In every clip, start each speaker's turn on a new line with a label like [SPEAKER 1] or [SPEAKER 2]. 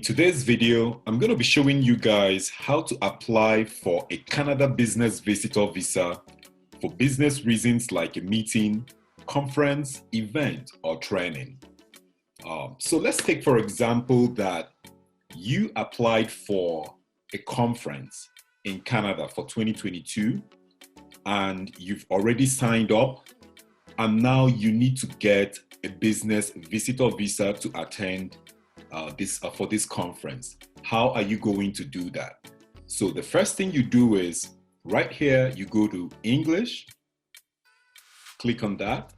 [SPEAKER 1] In today's video, I'm going to be showing you guys how to apply for a Canada Business Visitor Visa for business reasons like a meeting, conference, event, or training. So let's take, for example, that you applied for a conference in Canada for 2022 and you've already signed up, and now you need to get a business visitor visa to attend for this conference. How are you going to do that? So the first thing you do is right here, you go to English, click on that,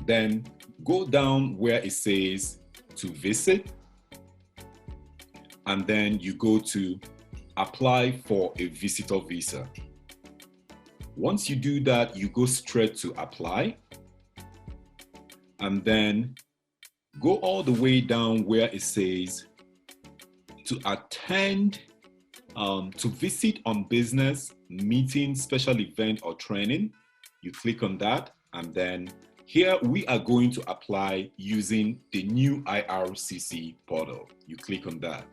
[SPEAKER 1] then go down where it says to visit, and then you go to apply for a visitor visa. Once you do that, you go straight to apply, and then go all the way down where it says to attend, to visit on business, meeting, special event, or training. You click on that, and then here we are going to apply using the new Ircc portal. You click on that.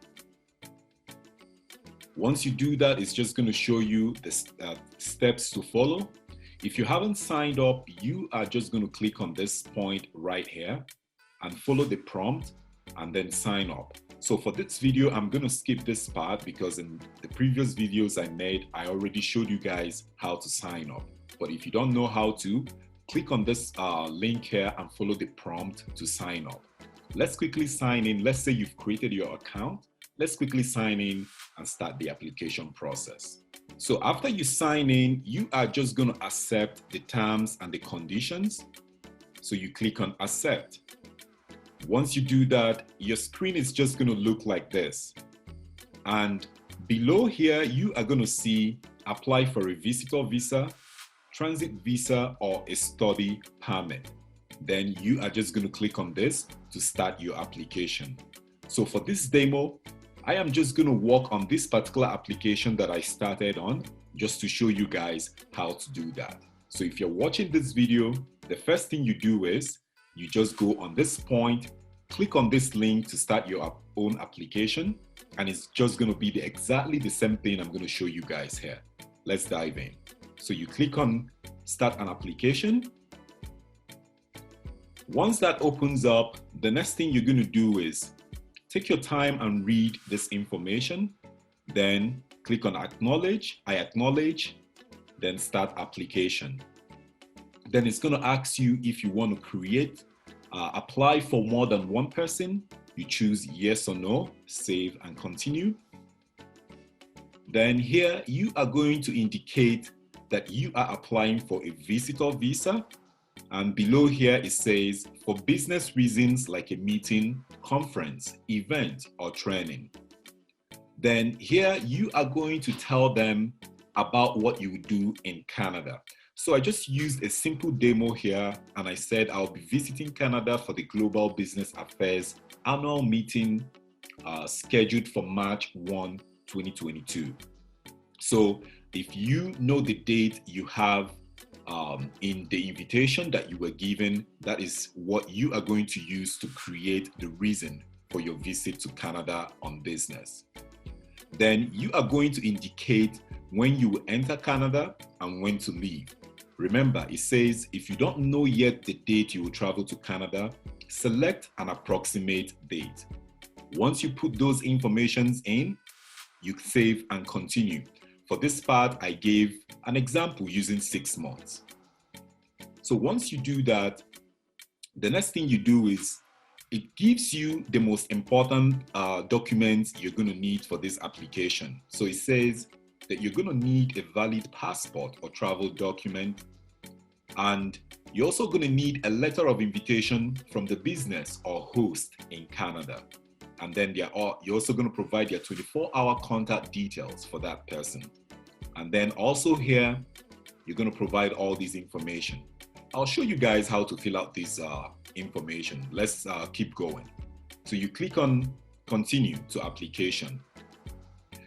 [SPEAKER 1] Once you do that, it's just going to show you the steps to follow. If you haven't signed up, you are just going to click on this point right here and follow the prompt and then sign up. So for this video, I'm going to skip this part because in the previous videos I made, I already showed you guys how to sign up. But if you don't know how to, click on this link here and follow the prompt to sign up. Let's quickly sign in. Let's say you've created your account. Let's quickly sign in and start the application process. So after you sign in, you are just going to accept the terms and the conditions. So you click on accept. Once you do that, your screen is just going to look like this. And below here, you are going to see apply for a visitor visa, transit visa, or a study permit. Then you are just going to click on this to start your application. So for this demo, I am just going to work on this particular application that I started on just to show you guys how to do that. So if you're watching this video, the first thing you do is you just go on this point, click on this link to start your own application, and it's just going to be exactly the same thing I'm going to show you guys here. Let's dive in. So you click on start an application. Once that opens up, the next thing you're going to do is take your time and read this information, then click on acknowledge, I acknowledge, then start application. Then it's going to ask you if you want to create, apply for more than one person. You choose yes or no, save and continue. Then here you are going to indicate that you are applying for a visitor visa. And below here it says for business reasons like a meeting, conference, event, or training. Then here you are going to tell them about what you do in Canada. So I just used a simple demo here and I said I'll be visiting Canada for the Global Business Affairs annual meeting scheduled for March 1, 2022. So if you know the date you have in the invitation that you were given, that is what you are going to use to create the reason for your visit to Canada on business. Then you are going to indicate when you will enter Canada and when to leave. Remember, it says if you don't know yet the date you will travel to Canada, select an approximate date. Once you put those informations in, you save and continue. For this part, I gave an example using 6 months. So once you do that, the next thing you do is it gives you the most important documents you're going to need for this application. So it says that you're going to need a valid passport or travel document, and you're also going to need a letter of invitation from the business or host in Canada. And then you're also going to provide your 24-hour contact details for that person. And then also here, you're going to provide all this information. I'll show you guys how to fill out this information. Let's keep going. So you click on continue to application.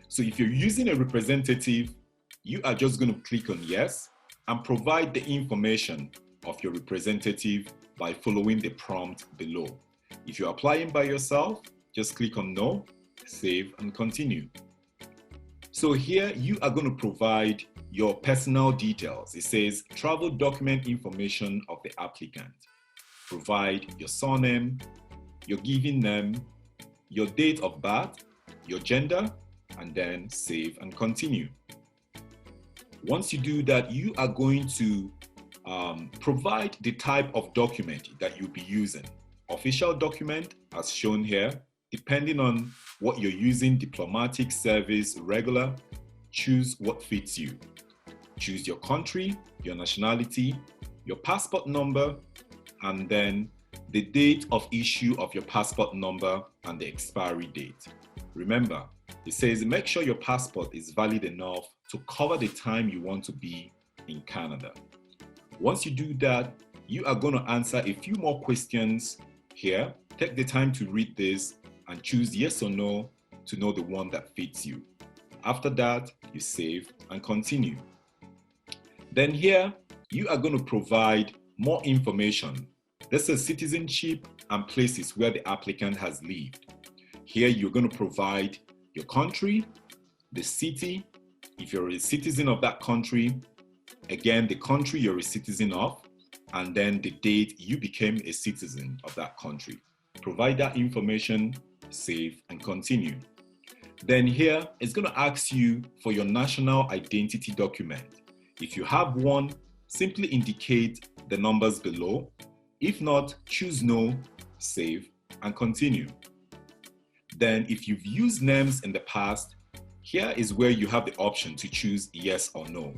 [SPEAKER 1] So if you're using a representative, you are just going to click on yes and provide the information of your representative by following the prompt below. If you're applying by yourself, just click on no save and continue. So here you are going to provide your personal details. It says travel document information of the applicant. Provide your surname, your given name, your date of birth, your gender, and then save and continue. Once you do that, you are going to provide the type of document that you'll be using. Official document, as shown here, depending on what you're using, diplomatic, service, regular, choose what fits you. Choose your country, your nationality, your passport number, and then the date of issue of your passport number and the expiry date. Remember, it says make sure your passport is valid enough to cover the time you want to be in Canada. Once you do that, you are going to answer a few more questions here. Take the time to read this and choose yes or no to know the one that fits you. After that, you save and continue. Then here, you are going to provide more information. This is citizenship and places where the applicant has lived. Here, you're going to provide your country, the city, if you're a citizen of that country, again, the country you're a citizen of, and then the date you became a citizen of that country. Provide that information, save and continue. Then here, it's going to ask you for your national identity document. If you have one, simply indicate the numbers below. If not, choose no, save and continue. Then if you've used names in the past, here is where you have the option to choose yes or no.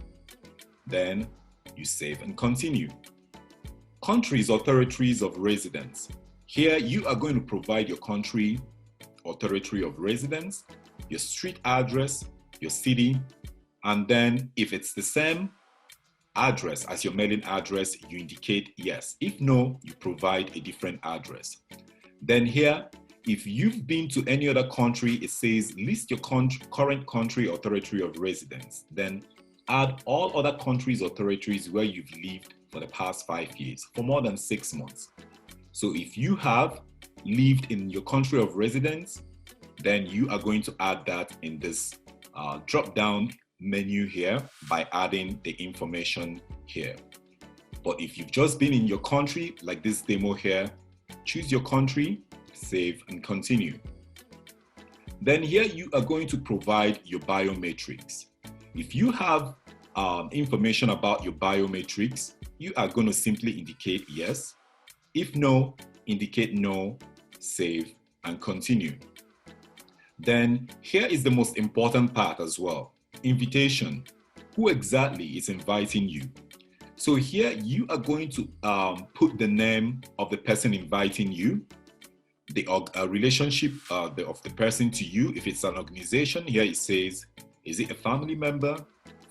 [SPEAKER 1] Then you save and continue. Countries or territories of residence. Here you are going to provide your country or territory of residence, your street address, your city, and then if it's the same address as your mailing address, you indicate yes. If no, you provide a different address. Then here, if you've been to any other country, it says list your current country or territory of residence. Then add all other countries or territories where you've lived for the past 5 years, for more than 6 months. So if you have lived in your country of residence, then you are going to add that in this drop-down menu here by adding the information here. But if you've just been in your country, like this demo here, choose your country, save and continue. Then here you are going to provide your biometrics. If you have information about your biometrics, you are going to simply indicate yes. If no, indicate no, save and continue. Then here is the most important part as well. Invitation. Who exactly is inviting you? So here you are going to put the name of the person inviting you, the relationship of the person to you. If it's an organization, here it says, is it a family member,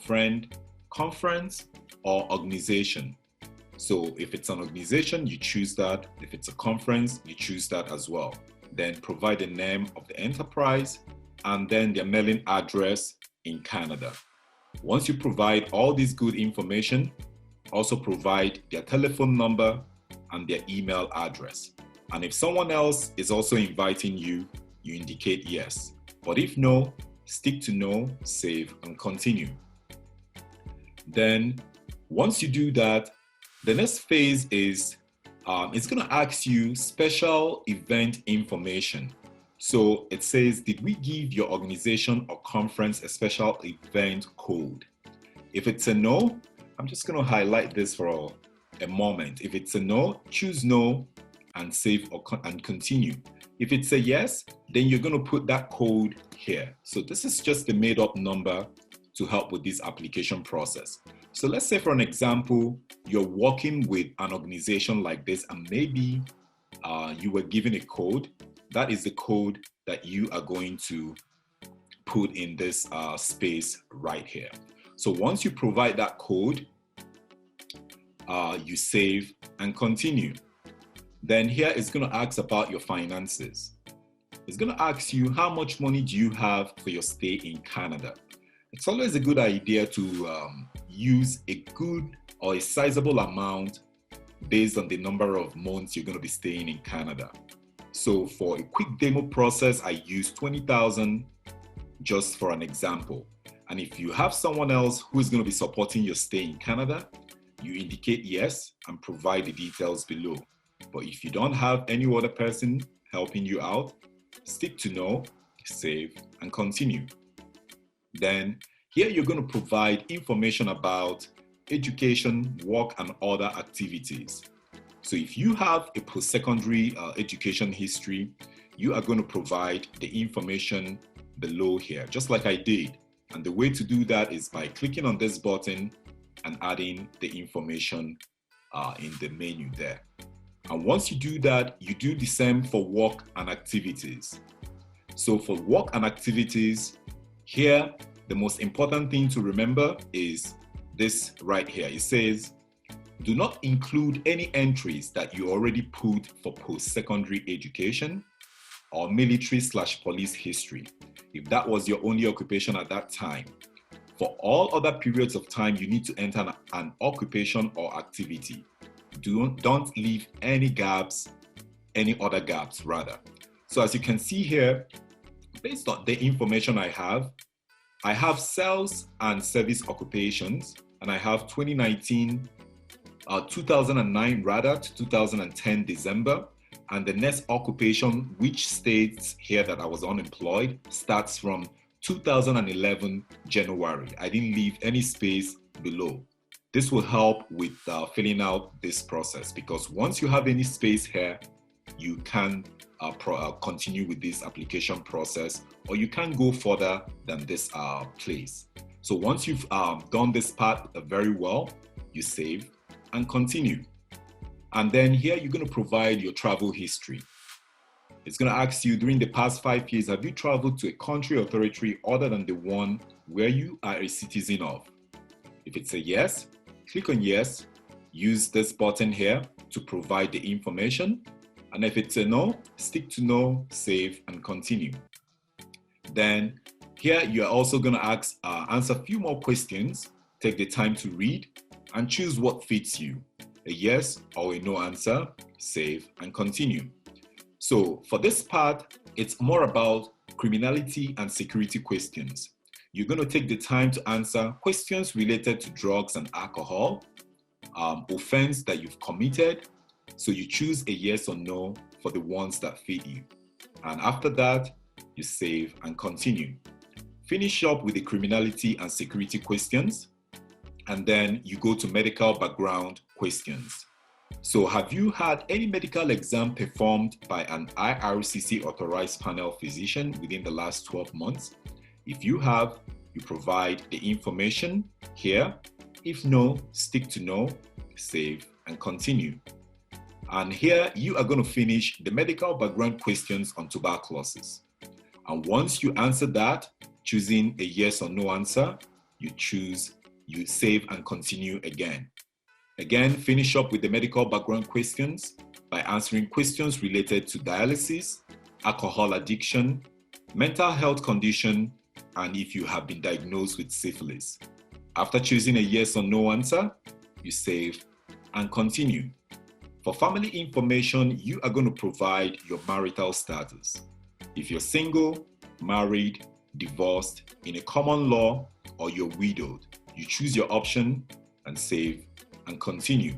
[SPEAKER 1] friend, conference, or organization? So if it's an organization, you choose that. If it's a conference, you choose that as well. Then provide the name of the enterprise and then their mailing address in Canada. Once you provide all this good information, also provide their telephone number and their email address. And if someone else is also inviting you, you indicate yes. But if no, stick to no, save and continue. Then once you do that, the next phase is it's going to ask you special event information. So it says, did we give your organization or conference a special event code? If it's a no, I'm just going to highlight this for a moment. If it's a no, choose no and save and continue. If it's a yes, then you're going to put that code here. So this is just a made up number to help with this application process. So let's say, for an example, you're working with an organization like this, and maybe you were given a code. That is the code that you are going to put in this space right here. So once you provide that code, you save and continue. Then here it's going to ask about your finances. It's going to ask you how much money do you have for your stay in Canada. It's always a good idea to use a good or a sizable amount based on the number of months you're going to be staying in Canada. So for a quick demo process, I use 20,000 just for an example. And if you have someone else who is going to be supporting your stay in Canada, you indicate yes and provide the details below. But if you don't have any other person helping you out, stick to no, save, and continue. Then here you're going to provide information about education, work, and other activities. So if you have a post-secondary education history, you are going to provide the information below here, just like I did. And the way to do that is by clicking on this button and adding the information in the menu there. And once you do that, you do the same for work and activities. So for work and activities, here, the most important thing to remember is this right here. It says, do not include any entries that you already put for post-secondary education or military/police history, if that was your only occupation at that time. For all other periods of time, you need to enter an occupation or activity. Don't leave any gaps, any other gaps rather. So as you can see here, based on the information I have sales and service occupations, and I have 2009 rather to 2010 December, and the next occupation, which states here that I was unemployed, starts from 2011 January. I didn't leave any space below. This will help with filling out this process, because once you have any space here, you can continue with this application process, or you can go further than this place. So once you've done this part very well, you save and continue. And then here you're going to provide your travel history. It's going to ask you, during the past 5 years, have you traveled to a country or territory other than the one where you are a citizen of? If it's a yes, click on yes, use this button here to provide the information. And if it's a no, stick to no, save, and continue. Then here you're also going to answer a few more questions. Take the time to read and choose what fits you. A yes or a no answer, save, and continue. So for this part, it's more about criminality and security questions. You're going to take the time to answer questions related to drugs and alcohol, offense that you've committed. So you choose a yes or no for the ones that fit you. And after that, you save and continue. Finish up with the criminality and security questions. And then you go to medical background questions. So have you had any medical exam performed by an Ircc authorized panel physician within the last 12 months? If you have, you provide the information here. If no, stick to no, save, and continue. And here you are going to finish the medical background questions on tuberculosis. And once you answer that, choosing a yes or no answer, you save and continue again. Again, finish up with the medical background questions by answering questions related to dialysis, alcohol addiction, mental health condition, and if you have been diagnosed with syphilis. After choosing a yes or no answer, you save and continue. For family information, you are going to provide your marital status. If you're single, married, divorced, in a common law, or you're widowed, you choose your option and save and continue.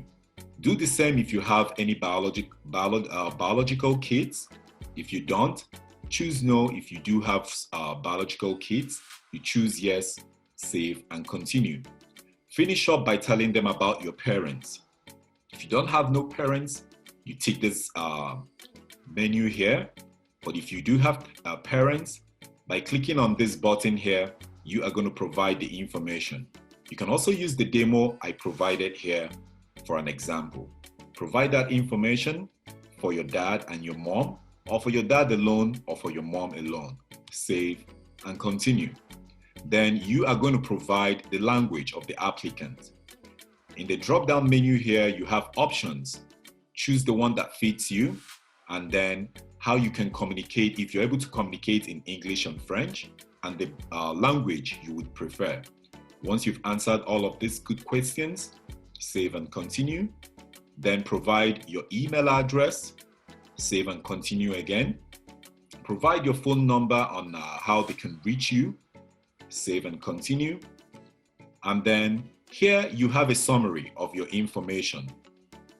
[SPEAKER 1] Do the same if you have any biological kids. If you don't, choose no. If you do have biological kids, you choose yes, save, and continue. Finish up by telling them about your parents. If you don't have no parents, you tick this menu here. But if you do have parents, by clicking on this button here, you are going to provide the information. You can also use the demo I provided here for an example. Provide that information for your dad and your mom, or for your dad alone, or for your mom alone. Save and continue. Then you are going to provide the language of the applicant. In the drop-down menu here, you have options. Choose the one that fits you, and then how you can communicate, if you're able to communicate in English and French, and the language you would prefer. Once you've answered all of these good questions, save and continue. Then provide your email address, Save and continue again. Provide your phone number on how they can reach you. Save and continue. And then here you have a summary of your information.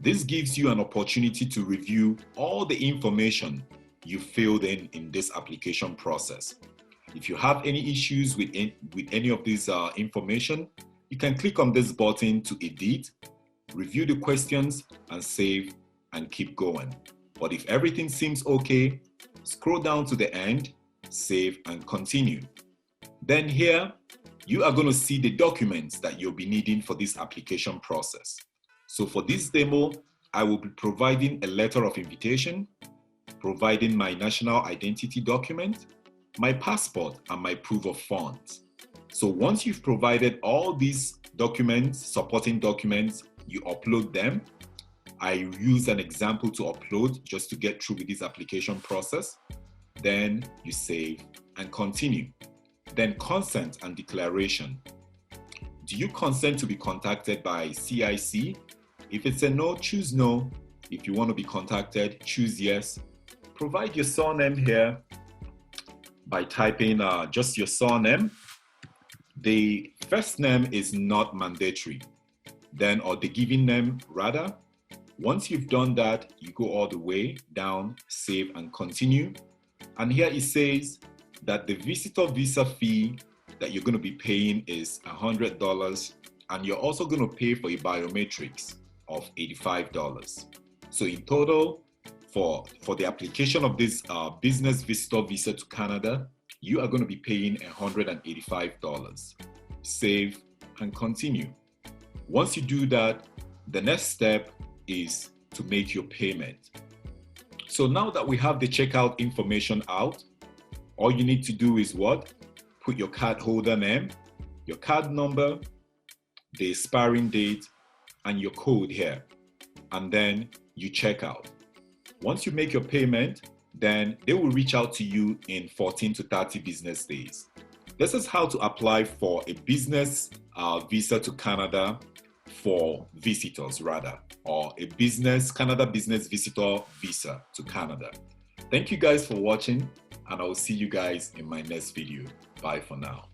[SPEAKER 1] This gives you an opportunity to review all the information you filled in this application process. If you have any issues with any of this information, you can click on this button to edit, review the questions, and save and keep going. But if everything seems okay, scroll down to the end, save and continue. Then here, you are going to see the documents that you'll be needing for this application process. So for this demo, I will be providing a letter of invitation, providing my national identity document, my passport, and my proof of funds. So once you've provided all these documents, supporting documents, you upload them. I use an example to upload just to get through with this application process. Then you save and continue. Then consent and declaration. Do you consent to be contacted by CIC? If it's a no, choose no. If you want to be contacted, choose yes. Provide your surname here by typing just your surname. The first name is not mandatory. Then, or the given name rather. Once you've done that, you go all the way down, save and continue. And here it says that the visitor visa fee that you're going to be paying is $100, and you're also going to pay for a biometrics of $85. So in total, for the application of this business visitor visa to Canada, you are going to be paying $185. Save and continue. Once you do that, the next step is to make your payment. So now that we have the checkout information out, all you need to do is what? Put your card holder name, your card number, the expiring date, and your code here. And then you check out. Once you make your payment, then they will reach out to you in 14 to 30 business days. This is how to apply for a business visa to Canada for visitors rather, or a Canada business visitor visa to Canada. Thank you guys for watching, and I will see you guys in my next video. Bye for now.